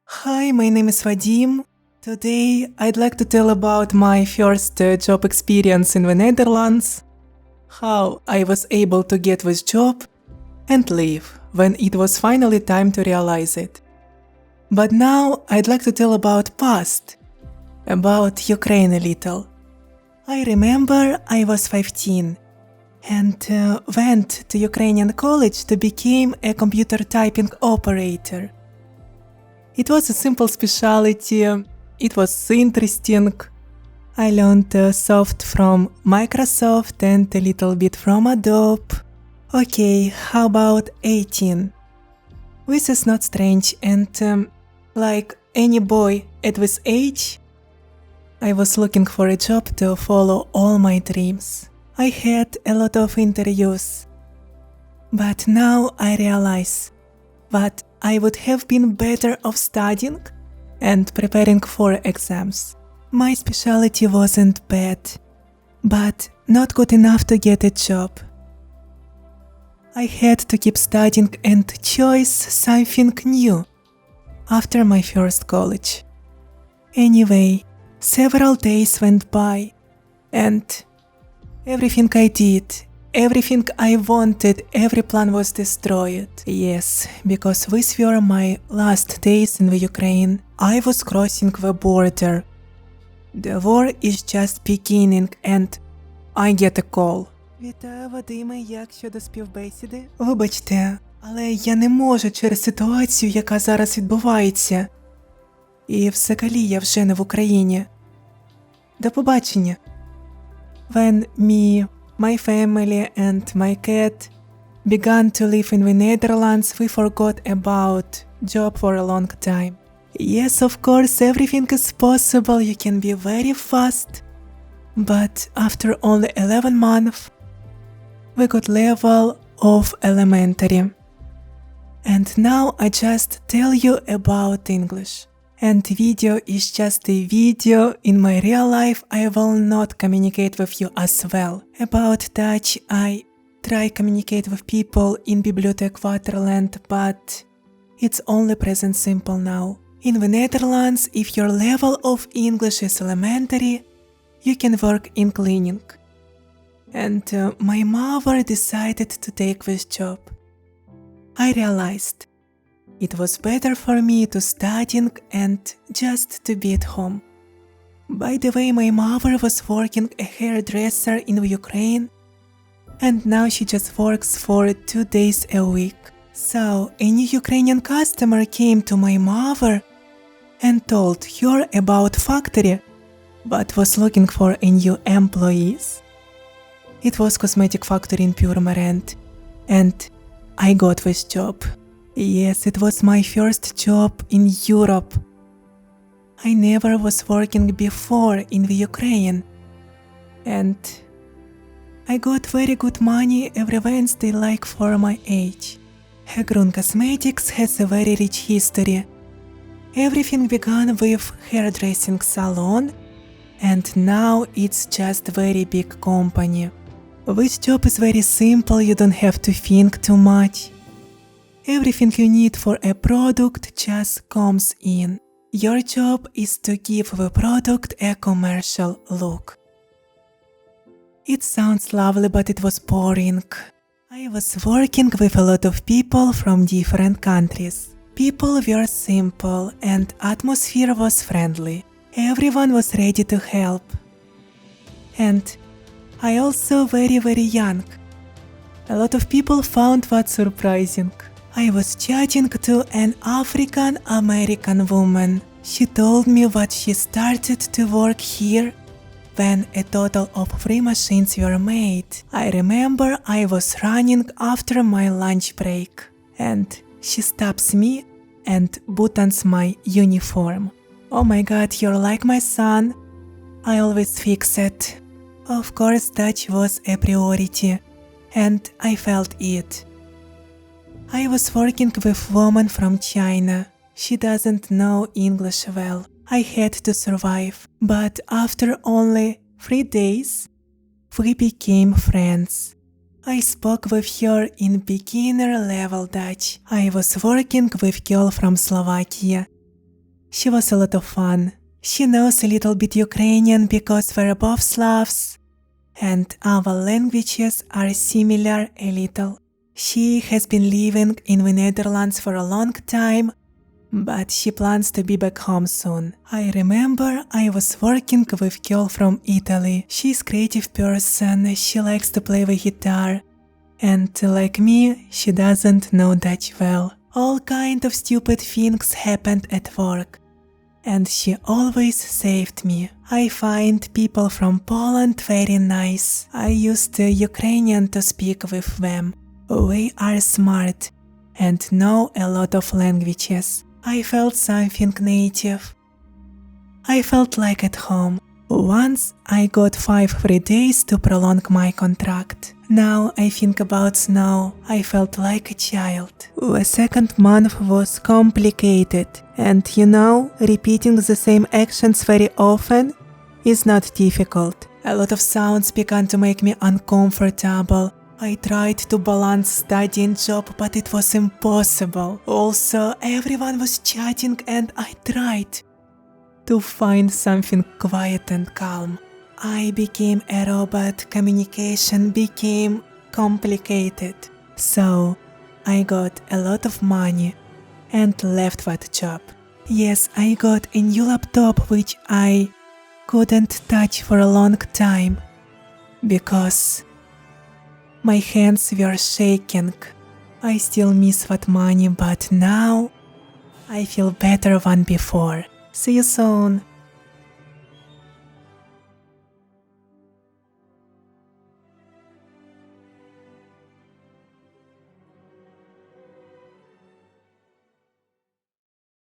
Hi, my name is Vadim. Today I'd like to tell about my first job experience in the Netherlands, how I was able to get this job and leave when it was finally time to realize it. But now I'd like to tell about past, about Ukraine a little. I remember I was 15 and went to Ukrainian college to become a computer typing operator. It was a simple specialty, it was interesting. I learned soft from Microsoft and a little bit from Adobe. Okay, how about 18? This is not strange and like any boy at this age, I was looking for a job to follow all my dreams. I had a lot of interviews, but now I realize that I would have been better off studying and preparing for exams. My specialty wasn't bad, but not good enough to get a job. I had to keep studying and choose something new after my first college. Anyway, several days went by and everything I did, everything I wanted, every plan was destroyed. Yes, because these were my last days in the Ukraine. I was crossing the border. The war is just beginning and I get a call. Вітаю, Вадиме, як щодо співбесіди? Вибачте, але я не можу через ситуацію, яка зараз відбувається. І взагалі я вже не в Україні. До побачення. When my family and my cat began to live in the Netherlands, we forgot about job for a long time. Yes, of course, everything is possible, you can be very fast. But after only 11 months, we got level of elementary. And now I just tell you about English. And video is just a video. In my real life, I will not communicate with you as well. About Dutch, I try communicate with people in Bibliotheek Waterland, but it's only present simple now. In the Netherlands, if your level of English is elementary, you can work in cleaning. And my mother decided to take this job. I realized it was better for me to studying and just to be at home. By the way, my mother was working a hairdresser in Ukraine, and now she just works for 2 days a week. So, a new Ukrainian customer came to my mother and told her about factory, but was looking for a new employees. It was cosmetic factory in Purmerend, and I got this job. Yes, it was my first job in Europe. I never was working before in the Ukraine. And I got very good money every Wednesday like for my age. Hegrun Cosmetics has a very rich history. Everything began with hairdressing salon and now it's just very big company. This job is very simple, you don't have to think too much. Everything you need for a product just comes in. Your job is to give the product a commercial look. It sounds lovely, but it was boring. I was working with a lot of people from different countries. People were simple and atmosphere was friendly. Everyone was ready to help. And I also very young. A lot of people found that surprising. I was chatting to an African American woman. She told me that she started to work here when a total of 3 machines were made. I remember I was running after my lunch break and she stops me and buttons my uniform. Oh my god, you're like my son. I always fix it. Of course, Dutch was a priority and I felt it. I was working with a woman from China. She doesn't know English well. I had to survive, but after only 3 days, we became friends. I spoke with her in beginner level Dutch. I was working with girl from Slovakia. She was a lot of fun. She knows a little bit Ukrainian because we're both Slavs, and our languages are similar a little. She has been living in the Netherlands for a long time, but she plans to be back home soon. I remember I was working with a girl from Italy. She's a creative person, she likes to play the guitar, and like me, she doesn't know Dutch well. All kind of stupid things happened at work, and she always saved me. I find people from Poland very nice. I used Ukrainian to speak with them. They are smart and know a lot of languages. I felt something native. I felt like at home. Once I got 5 free days to prolong my contract. Now I think about snow, I felt like a child. The second month was complicated, and repeating the same actions very often is not difficult. A lot of sounds began to make me uncomfortable. I tried to balance study and job, but it was impossible. Also, everyone was chatting and I tried to find something quiet and calm. I became a robot, communication became complicated. So, I got a lot of money and left that job. Yes, I got a new laptop which I couldn't touch for a long time because my hands were shaking. I still miss that money, but now I feel better than before. See you soon.